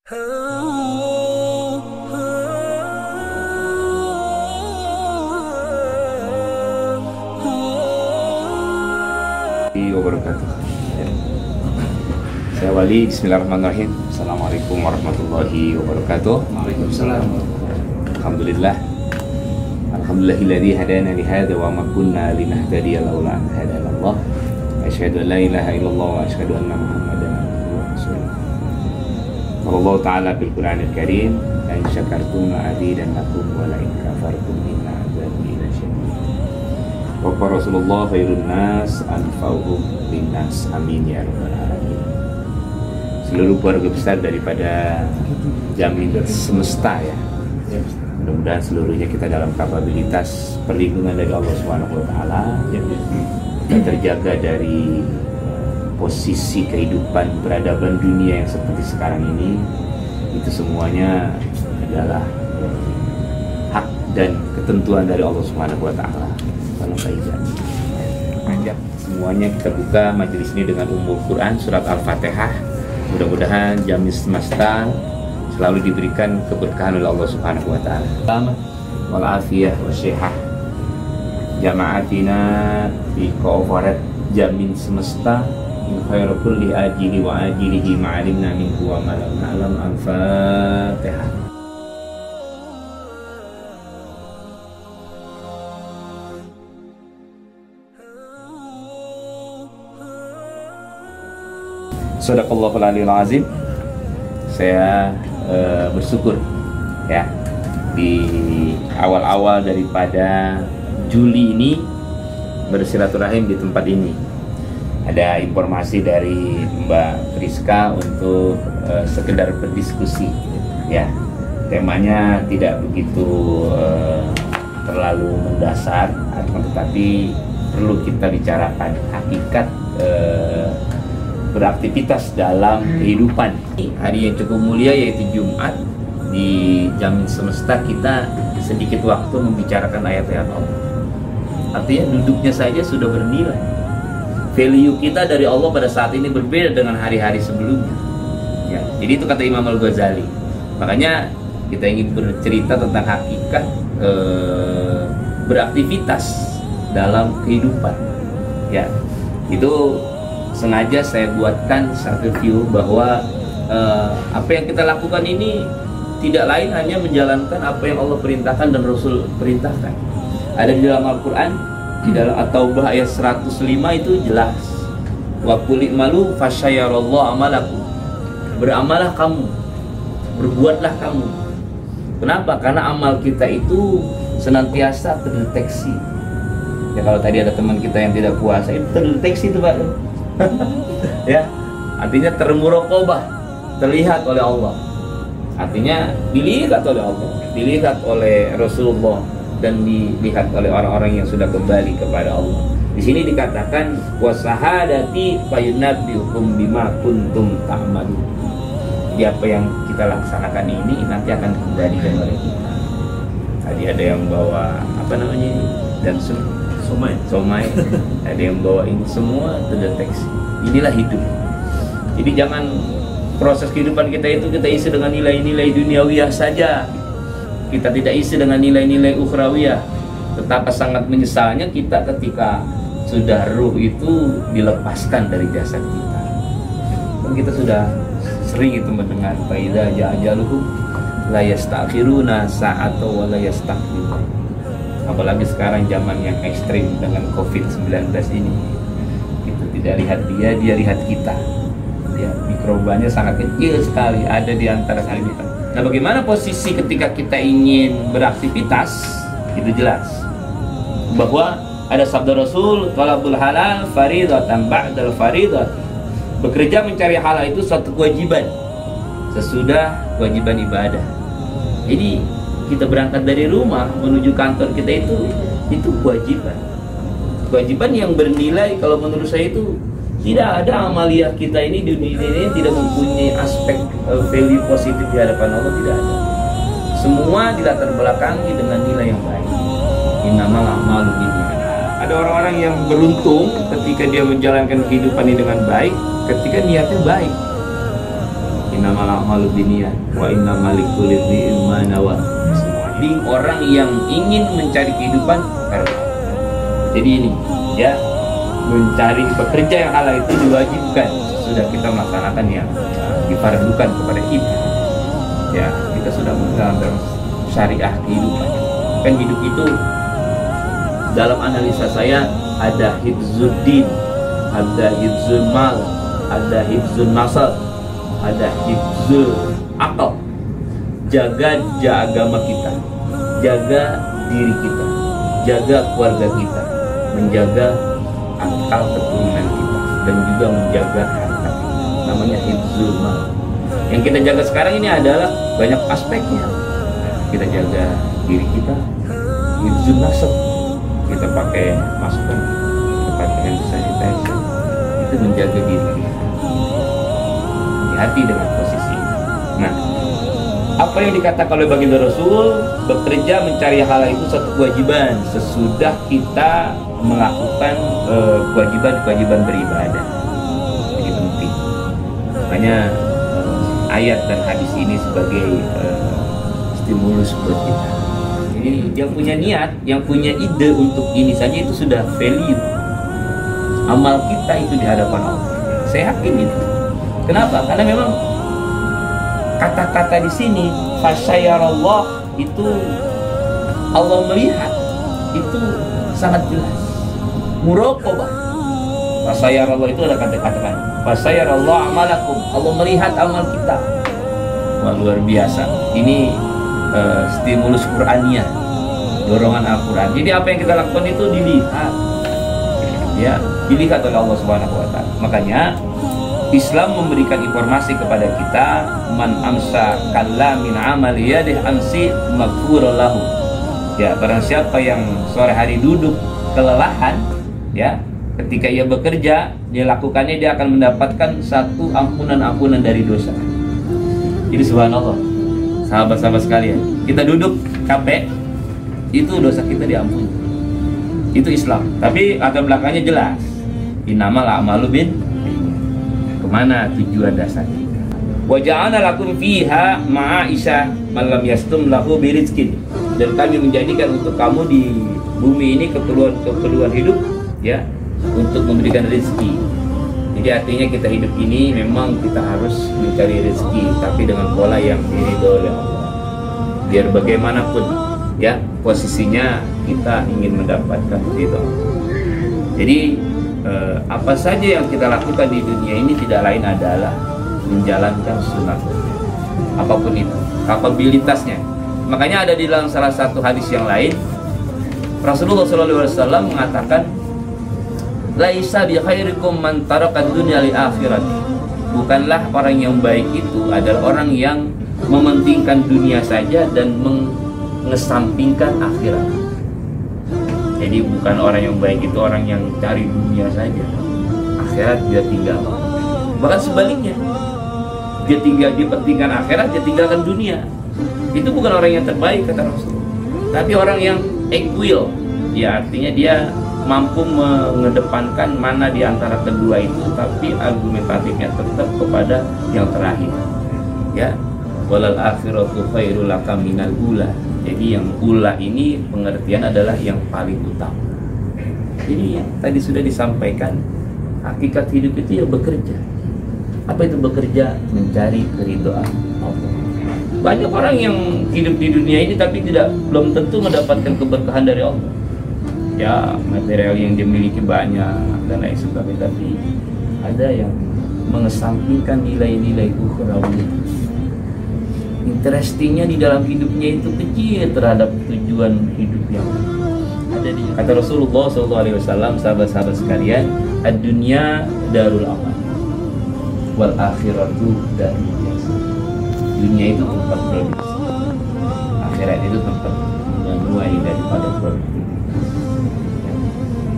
Wabarakatuh. Saya Wali, bismillahirrahmanirrahim. Assalamualaikum warahmatullahi wabarakatuh. Waalaikumsalam. Alhamdulillah. Alhamdulillahilladzi hadana li hadza wa ma kunna linahtadiya laula an hadana Allah. Asyhadu an la ilaha illallah wa asyhadu anna Muhammadan abduhu wa rasuluh. Allah Ta'ala bil Qur'anil Karim, la in syakartum la azidannakum wa la in kafartum inna adzabi lasyadid. Wa Rasulullah khairun nas anfa'uhum linnas. Amin ya rabbal alamin. Seluruh keluarga besar daripada Jamin Semesta ya. Mudah-mudahan seluruhnya kita dalam kapabilitas perlindungan dari Allah Subhanahu wa taala, dan terjaga dari posisi kehidupan peradaban dunia yang seperti sekarang ini. Itu semuanya adalah hak dan ketentuan dari Allah Subhanahu wa taala. Semuanya kita buka majelis ini dengan Ummul Quran surat Al-Fatihah. Mudah-mudahan Jamin Semesta selalu diberikan keberkahan oleh Allah Subhanahu wa taala. Selamat wal afiyah wa syihah. Jama'atina fi qawarat Jamin Semesta in khairu kulli ajili wa ajilihi ma'alimna minhu wa ma lam na'lam. Al-Fatihah. Shadaqallahul aliyul azim. Saya bersyukur ya, di awal-awal daripada Juli ini bersilaturahim di tempat ini. Ada informasi dari Mbak Friska untuk sekedar berdiskusi ya. Temanya tidak begitu terlalu mendasar, tetapi perlu kita bicarakan hakikat beraktivitas dalam kehidupan. Hari yang cukup mulia yaitu Jumat, di Jamin Semesta kita sedikit waktu membicarakan ayat-ayat Allah. Artinya duduknya saja sudah bernilai. Value kita dari Allah pada saat ini berbeda dengan hari-hari sebelumnya ya. Jadi itu kata Imam Al-Ghazali. Makanya kita ingin bercerita tentang hakikat beraktivitas dalam kehidupan ya. Itu sengaja saya buatkan satu view bahwa apa yang kita lakukan ini tidak lain hanya menjalankan apa yang Allah perintahkan dan Rasul perintahkan. Ada di dalam Al-Quran, di dalam At-Taubah ayat 105 itu jelas. Wa qul i'malu fasyayarallahu amalakum. Beramalah kamu, berbuatlah kamu. Kenapa? Karena amal kita itu senantiasa terdeteksi. Ya kalau tadi ada teman kita yang tidak puasa, itu terdeteksi itu Pak. Ya, artinya termuraqabah, terlihat oleh Allah. Artinya dilihat oleh Allah, dilihat oleh Rasulullah, dan dilihat oleh orang-orang yang sudah kembali kepada Allah. Di sini dikatakan wasahadati fayunabbiukum bima kuntum ta'malun. Jadi apa yang kita laksanakan ini nanti akan dikembalikan oleh kita. Tadi ada yang bawa apa namanya ini, dan somai, ada yang bawa ini, semua terdeteksi. Inilah hidup. Jadi jangan proses kehidupan kita itu kita isi dengan nilai-nilai duniawiyah saja. Kita tidak isi dengan nilai-nilai ukhrawiyah. Betapa sangat menyesalnya kita ketika sudah ruh itu dilepaskan dari jasad kita. Dan kita sudah sering itu mendengar faidza ja'ajaluhum la yastakhiruna sa'ata wa la yastaqdimun. Apalagi sekarang zaman yang ekstrim dengan COVID-19 ini, kita tidak lihat dia lihat kita ya. Mikrobanya sangat kecil sekali ada di antara kita. Nah, bagaimana posisi ketika kita ingin beraktivitas? Itu jelas bahwa ada sabda Rasul, talabul halal faridatan ba'dal faridat. Bekerja mencari halal itu suatu kewajiban sesudah kewajiban ibadah. Jadi kita berangkat dari rumah menuju kantor kita itu kewajiban yang bernilai. Kalau menurut saya itu tidak ada amaliyah kita ini di dunia ini tidak mempunyai aspek value positif di hadapan Allah, tidak ada. Semua dilatar belakangi dengan nilai yang baik. Innamal a'malu binniyat. Ada orang-orang yang beruntung ketika dia menjalankan kehidupan ini dengan baik, ketika niatnya baik. innamal a'malu binniyat wa innamal likulli imrin ma nawa. Jadi orang yang ingin mencari kehidupan karena jadi ini ya, mencari bekerja yang halal itu diwajibkan sudah kita melaksanakan yang difardukan kepada kita. Ya, kita sudah menjalankan syariah kehidupan. Kan hidup itu dalam analisa saya ada hifzuddin, ada hifzul mal, ada hifzul nasab, ada hifzul akal. Jaga agama kita, jaga diri kita, jaga keluarga kita, menjaga akal keturunan kita, dan juga menjaga harta kita. Namanya hifzul mal. Yang kita jaga sekarang ini adalah banyak aspeknya. Kita jaga diri kita, hifzul nasab, kita pakai masker, kita pakai hand sanitizer, itu menjaga diri kita. Hati-hati dengan posisi. Nah, apa yang dikatakan oleh baginda Rasul, bekerja mencari halal itu satu kewajiban sesudah kita melakukan kewajiban beribadah. Jadi penting. Makanya ayat dan hadis ini sebagai stimulus buat kita. Jadi yang punya niat, yang punya ide untuk ini saja itu sudah value. Amal kita itu di hadapan Allah. Saya yakin itu. Kenapa? Karena memang kata-kata di sini fasyayarallah itu Allah melihat itu sangat jelas. Muraqabah. Fasyayarallah itu ada kata-kata fasyayarallah amalakum. Allah melihat amal kita. Wah, luar biasa. Ini stimulus Qur'aniyah, dorongan Al-Qur'an. Jadi apa yang kita lakukan itu dilihat. Ya, dilihat oleh Allah Subhanahu wa taala. Makanya Islam memberikan informasi kepada kita, man amsa kalla min amali yadih amsi maghfurun lahu. Ya, barang siapa yang sore hari duduk kelelahan, ya, ketika ia bekerja, dia lakukannya, dia akan mendapatkan satu ampunan dari dosa. Jadi subhanallah, sahabat-sahabat sekalian, kita duduk capek, itu dosa kita diampuni. Itu Islam. Tapi latar belakangnya jelas. Innamal a'malu bin, kemana tujuan dasar kita. Wa ja'alna lakum fiha ma'isha man lam yastum lahu birizkin. Dan kami menjadikan untuk kamu di bumi ini keperluan hidup, ya, untuk memberikan rezeki. Jadi artinya kita hidup ini memang kita harus mencari rezeki, tapi dengan pola yang diridhoi oleh Allah. Biar bagaimanapun, ya, posisinya kita ingin mendapatkan ridho. Jadi apa saja yang kita lakukan di dunia ini tidak lain adalah menjalankan sunnah, apapun itu kapabilitasnya. Makanya ada di dalam salah satu hadis yang lain, Rasulullah SAW mengatakan, laisa bi khairikum man taraka dunya li akhirat. Bukanlah orang yang baik itu adalah orang yang mementingkan dunia saja dan mengesampingkan akhirat. Jadi bukan orang yang baik itu orang yang cari dunia saja, akhirat dia tinggal. Bahkan sebaliknya, dia pentingkan akhirat, dia tinggalkan dunia. Itu bukan orang yang terbaik kata Rasul. Tapi orang yang equal, ya artinya dia mampu mengedepankan mana di antara kedua itu, tapi argumentatifnya tetap kepada yang terakhir. Ya, walal akhiratu khairul laka minal ula. Jadi yang ula ini pengertian adalah yang paling utama. Jadi yang tadi sudah disampaikan, hakikat hidup itu ya bekerja. Apa itu bekerja? Mencari keridhaan Allah. Banyak orang yang hidup di dunia ini tapi belum tentu mendapatkan keberkahan dari Allah. Ya, material yang dimiliki banyak dan lain sebagainya, tapi ada yang mengesampingkan nilai-nilai ukhrawi. Interestingnya di dalam hidupnya itu kecil terhadap tujuan hidup yang ada di. Kata Rasulullah SAW, sahabat-sahabat sekalian, ad-dunya darul amal, wal akhiratu darul jasa. Dunia itu tempat produksi, akhirat itu tempat menuai daripada produktivitas. Ya.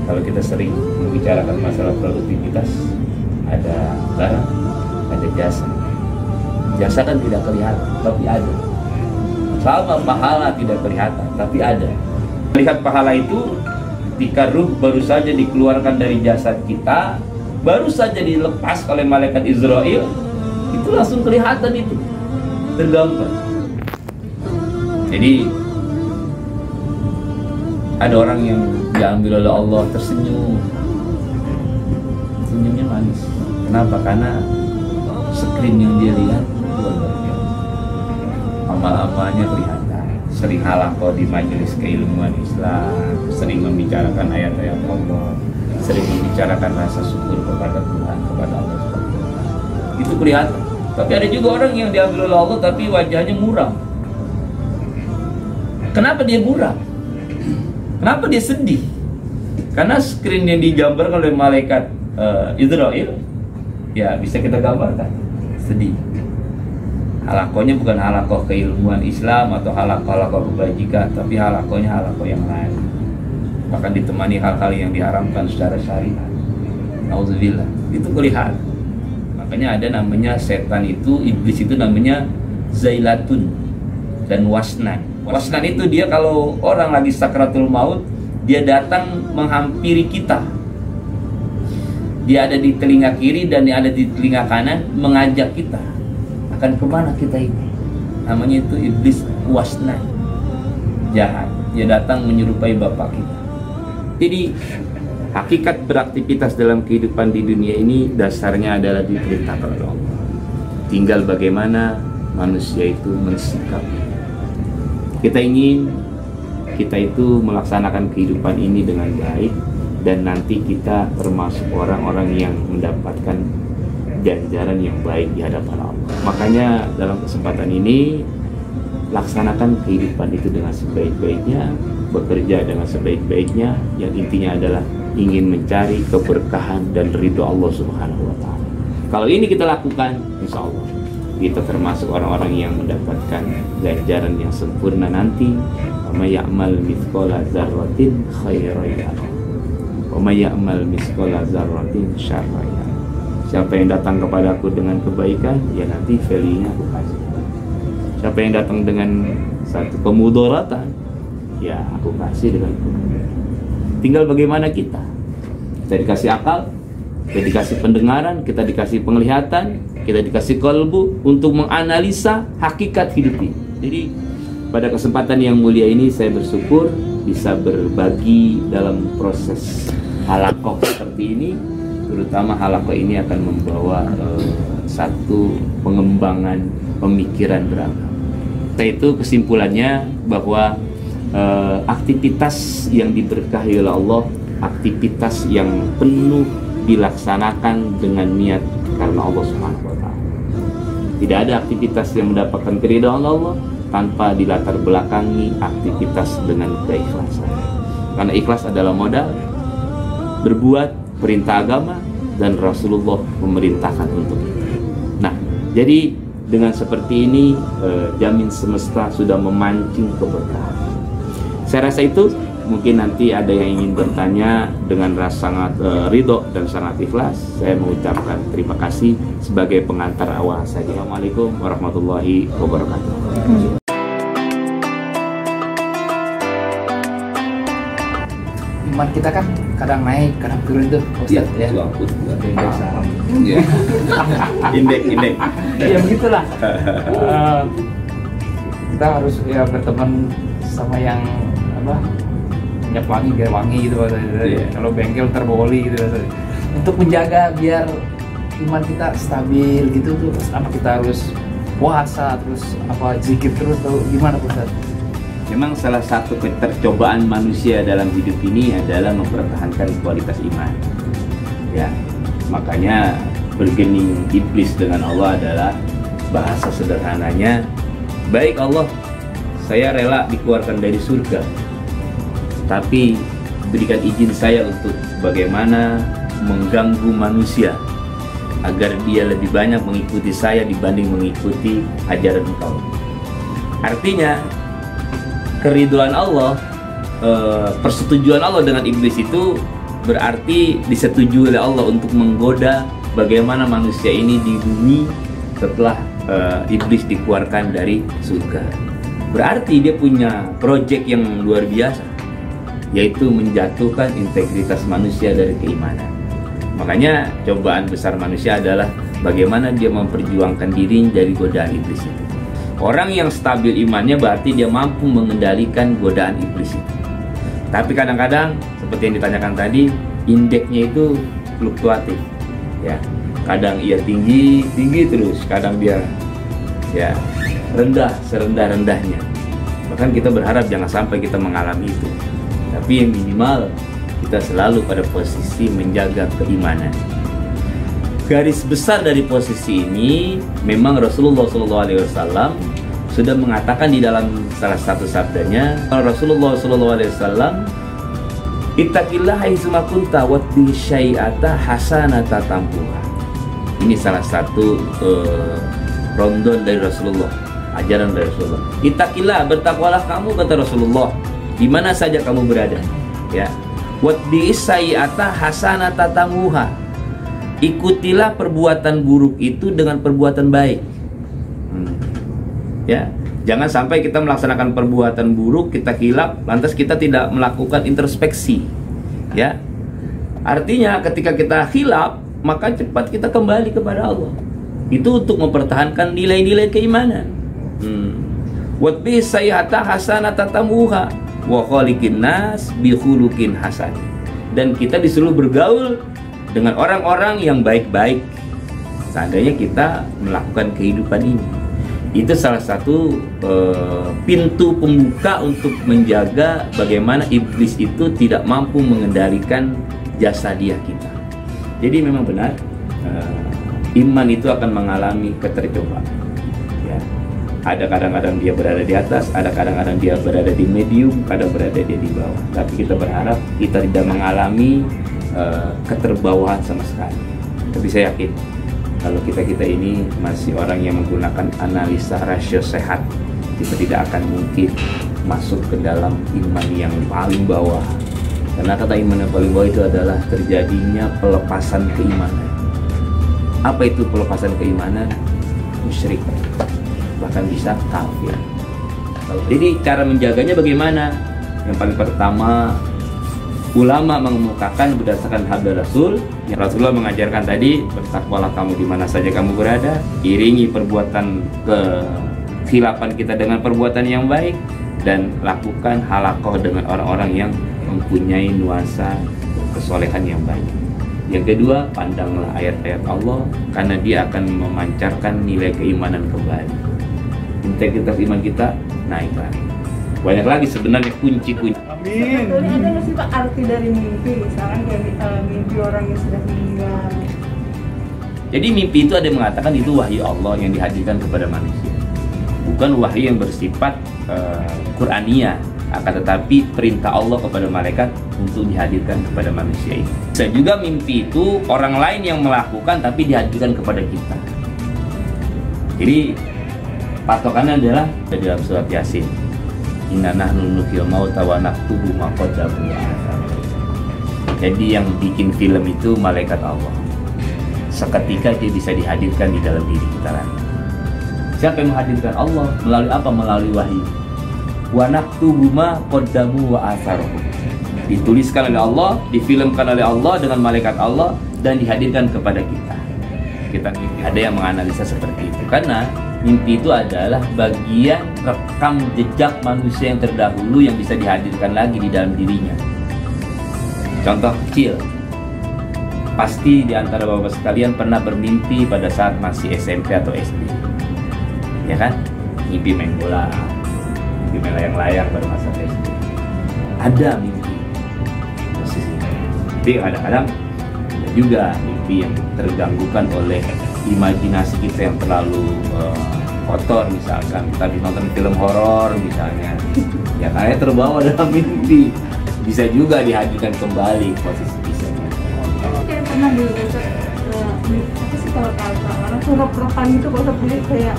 Kalau kita sering membicarakan masalah produktivitas, ada barang, ada jasa. Jasa kan tidak kelihatan, tapi ada. Sama pahala tidak kelihatan, tapi ada. Lihat pahala itu ketika ruh baru saja dikeluarkan dari jasad kita, baru saja dilepas oleh malaikat Israel, itu itu langsung kelihatan itu tergambar. Jadi ada orang yang diambil oleh Allah tersenyum, senyumnya manis. Kenapa? Karena screen yang dia lihat luar biasa, amal-amalnya kelihatan, sering halaqah di majelis keilmuan Islam, sering membicarakan ayat-ayat Allah, sering membicarakan rasa syukur kepada Tuhan, kepada Allah SWT. Itu kelihatan. Tapi ada juga orang yang diambil oleh Allah tapi wajahnya muram. Kenapa dia muram? Kenapa dia sedih? Karena screen yang digambarkan oleh malaikat Israel, ya bisa kita gambarkan sedih. Halakohnya bukan halakoh keilmuan Islam atau halakoh kebajikan, tapi halakohnya halakoh yang lain. Bahkan ditemani hal-hal yang diharamkan secara syariat. Nauzubillah, itu kelihatan. Makanya ada namanya setan itu, iblis itu namanya zailatun dan wasnan. Wasnan itu dia kalau orang lagi sakratul maut, dia datang menghampiri kita. Dia ada di telinga kiri dan dia ada di telinga kanan, mengajak kita. Akan kemana kita ini? Namanya itu iblis wasnan, jahat. Dia datang menyerupai bapak kita. Jadi hakikat beraktivitas dalam kehidupan di dunia ini dasarnya adalah diperintahkan oleh Allah. Tinggal bagaimana manusia itu mensikapi. Kita ingin kita itu melaksanakan kehidupan ini dengan baik, dan nanti kita termasuk orang-orang yang mendapatkan ganjaran yang baik di hadapan Allah. Makanya dalam kesempatan ini laksanakan kehidupan itu dengan sebaik-baiknya, bekerja dengan sebaik-baiknya, yang intinya adalah ingin mencari keberkahan dan ridho Allah Subhanahu wa Ta'ala. Kalau ini kita lakukan, insya Allah kita termasuk orang-orang yang mendapatkan ganjaran yang sempurna nanti. Wa may ya'mal mithqala dzarratin khairan yarah, wa may ya'mal mithqala dzarratin syarran yarah. Siapa yang datang kepadaku dengan kebaikan, ya nanti value-nya aku kasih. Siapa yang datang dengan satu kemudaratan, ya aku kasih dengan kemudaratan. Tinggal bagaimana kita. Kita dikasih akal, kita dikasih pendengaran, kita dikasih penglihatan, kita dikasih qalbu untuk menganalisa hakikat hidup ini. Jadi pada kesempatan yang mulia ini saya bersyukur bisa berbagi dalam proses halaqah seperti ini. Terutama halaqah ini akan membawa satu pengembangan pemikiran beragama. Itu kesimpulannya bahwa aktivitas yang diberkahi oleh Allah, aktivitas yang penuh dilaksanakan dengan niat karena Allah Subhanahu wa Ta'ala. Tidak ada aktivitas yang mendapatkan keridhaan Allah tanpa dilatar belakangi aktivitas dengan keikhlasan. Karena ikhlas adalah modal berbuat perintah agama, dan Rasulullah memerintahkan untuk itu. Nah, jadi dengan seperti ini jamin semesta sudah memancing keberkahan. Saya rasa itu. Mungkin nanti ada yang ingin bertanya dengan rasa sangat ridho dan sangat ikhlas. Saya mengucapkan terima kasih sebagai pengantar awal saja. Assalamualaikum warahmatullahi wabarakatuh. Iman kita kan kadang naik, kadang turun tuh, Ustaz, ya. Indeks. Ya begitulah. Kita harus ya berteman sama yang apa? Minyak wangi, gaya wangi gitu, kalau bengkel terboli gitu, untuk menjaga biar iman kita stabil gitu tuh. Apa kita harus puasa terus, apa zikir terus, atau gimana Ustaz? Memang salah satu ketercobaan manusia dalam hidup ini adalah mempertahankan kualitas iman. Ya, makanya bergening iblis dengan Allah adalah bahasa sederhananya, baik Allah, saya rela dikeluarkan dari surga, tapi berikan izin saya untuk bagaimana mengganggu manusia agar dia lebih banyak mengikuti saya dibanding mengikuti ajaran engkau. Artinya keriduan Allah, persetujuan Allah dengan iblis itu berarti disetujui oleh Allah untuk menggoda bagaimana manusia ini di bumi setelah iblis dikeluarkan dari surga. Berarti dia punya proyek yang luar biasa, yaitu menjatuhkan integritas manusia dari keimanan. Makanya cobaan besar manusia adalah bagaimana dia memperjuangkan diri dari godaan iblis itu. Orang yang stabil imannya berarti dia mampu mengendalikan godaan iblis itu. Tapi kadang-kadang seperti yang ditanyakan tadi, indeksnya itu fluktuatif, ya. Kadang ia tinggi terus, kadang dia ya rendah serendah-rendahnya. Bahkan kita berharap jangan sampai kita mengalami itu. Tapi yang minimal kita selalu pada posisi menjaga keimanan. Garis besar dari posisi ini memang Rasulullah SAW sudah mengatakan di dalam salah satu sabdanya, Rasulullah SAW, ittaqillaha haitsuma kunta wattaqi syai'ata hasanata tampuha. Ini salah satu rondon dari Rasulullah, ajaran dari Rasulullah. Ittaqillah, bertakwalah kamu, kata Rasulullah, di mana saja kamu berada, ya. Wattaqi syai'ata hasanata tampuha. Ikutilah perbuatan buruk itu dengan perbuatan baik. Ya, jangan sampai kita melaksanakan perbuatan buruk, kita hilap, lantas kita tidak melakukan introspeksi. Ya, artinya ketika kita hilap, maka cepat kita kembali kepada Allah. Itu untuk mempertahankan nilai-nilai keimanan. Wattaqi sayyi'ata hasanata tamuha wa khaliqin nas bi khuluqin hasan. Dan kita disuruh bergaul dengan orang-orang yang baik-baik. Seandainya kita melakukan kehidupan ini, itu salah satu pintu pembuka untuk menjaga bagaimana iblis itu tidak mampu mengendalikan jasadiah kita. Jadi memang benar, iman itu akan mengalami ketercobaan. Ya. Ada kadang-kadang dia berada di atas, ada kadang-kadang dia berada di medium, kadang berada dia di bawah. Tapi kita berharap kita tidak mengalami keterbawahan sama sekali. Tapi saya yakin kalau kita ini masih orang yang menggunakan analisa rasio sehat, kita tidak akan mungkin masuk ke dalam iman yang paling bawah. Karena kata iman yang paling bawah itu adalah terjadinya pelepasan keimanan. Apa itu pelepasan keimanan? Musyrik, bahkan bisa kafir. Jadi cara menjaganya bagaimana? Yang paling pertama, ulama mengemukakan berdasarkan hadis Rasul. Rasulullah mengajarkan tadi, bertakwalah kamu di mana saja kamu berada, iringi perbuatan kekhilapan kita dengan perbuatan yang baik, dan lakukan halaqah dengan orang-orang yang mempunyai nuansa kesolehan yang baik. Yang kedua, pandanglah ayat-ayat Allah, karena dia akan memancarkan nilai keimanan kembali. Integritas iman kita naik lagi. Banyak lagi sebenarnya kunci-kunci. Sebetulnya ada nggak sih Pak arti dari mimpi? Misalkan kayak mimpi orang yang sudah meninggal. Jadi mimpi itu ada yang mengatakan itu wahyu Allah yang dihadirkan kepada manusia. Bukan wahyu yang bersifat Qur'aniyah, akan tetapi perintah Allah kepada malaikat untuk dihadirkan kepada manusia ini. Bisa juga mimpi itu orang lain yang melakukan tapi dihadirkan kepada kita. Jadi patokannya adalah di dalam surat Yasin. Inna nahnu nuhyil mauta wa naktubu ma qaddamu wa athar. Jadi yang bikin film itu malaikat Allah. Seketika dia bisa dihadirkan di dalam diri kita lagi. Siapa yang menghadirkan Allah? Melalui apa? Melalui wahyu. Wa naktubu ma qaddamu wa athar. Dituliskan oleh Allah, difilmkan oleh Allah dengan malaikat Allah, dan dihadirkan kepada kita. Kita ada yang menganalisa seperti itu karena mimpi itu adalah bagian rekam jejak manusia yang terdahulu yang bisa dihadirkan lagi di dalam dirinya. Contoh kecil, pasti di antara bapak sekalian pernah bermimpi pada saat masih SMP atau SD, ya kan? Mimpi main bola, mimpi main layang-layang pada masa SD. Ada mimpi posisi. Tapi kadang-kadang ada juga mimpi yang terganggukan oleh imajinasi kita yang terlalu kotor. Misalkan kita habis nonton film horor misalnya, ya kayak terbawa dalam mimpi, bisa juga dihadirkan kembali posisi bisanya. Kayak pernah dibaca apa sih kalau orang tuh rok-rokan itu kalau boleh kayak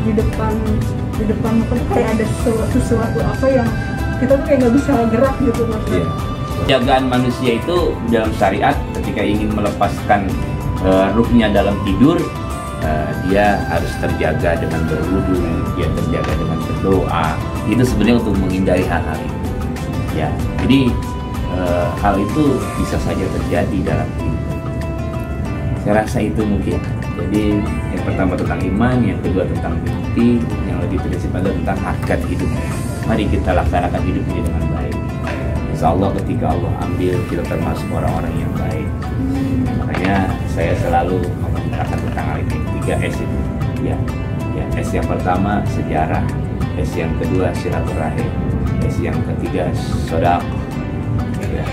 di depan muka tuh kayak ada sesuatu apa yang kita tuh kayak nggak bisa gerak gitu maksudnya. Yeah. Jagaan manusia itu dalam syariat ketika ingin melepaskan ruhnya dalam tidur, dia harus terjaga dengan berwudu, dia terjaga dengan berdoa. Itu sebenarnya untuk menghindari hal-hal itu. Ya, jadi hal itu bisa saja terjadi dalam hidup. Saya rasa itu mungkin. Jadi yang pertama tentang iman, yang kedua tentang bukti, yang lebih prinsip adalah tentang hakikat hidup. Mari kita laksanakan hidup ini dengan baik. Insya Allah ketika Allah ambil, kita termasuk orang-orang yang baik. Makanya saya selalu mengutarakan tentang hal ini, 3S itu. Ya, S yang pertama sejarah, S yang kedua silaturahim, S yang ketiga sedekah. Ya.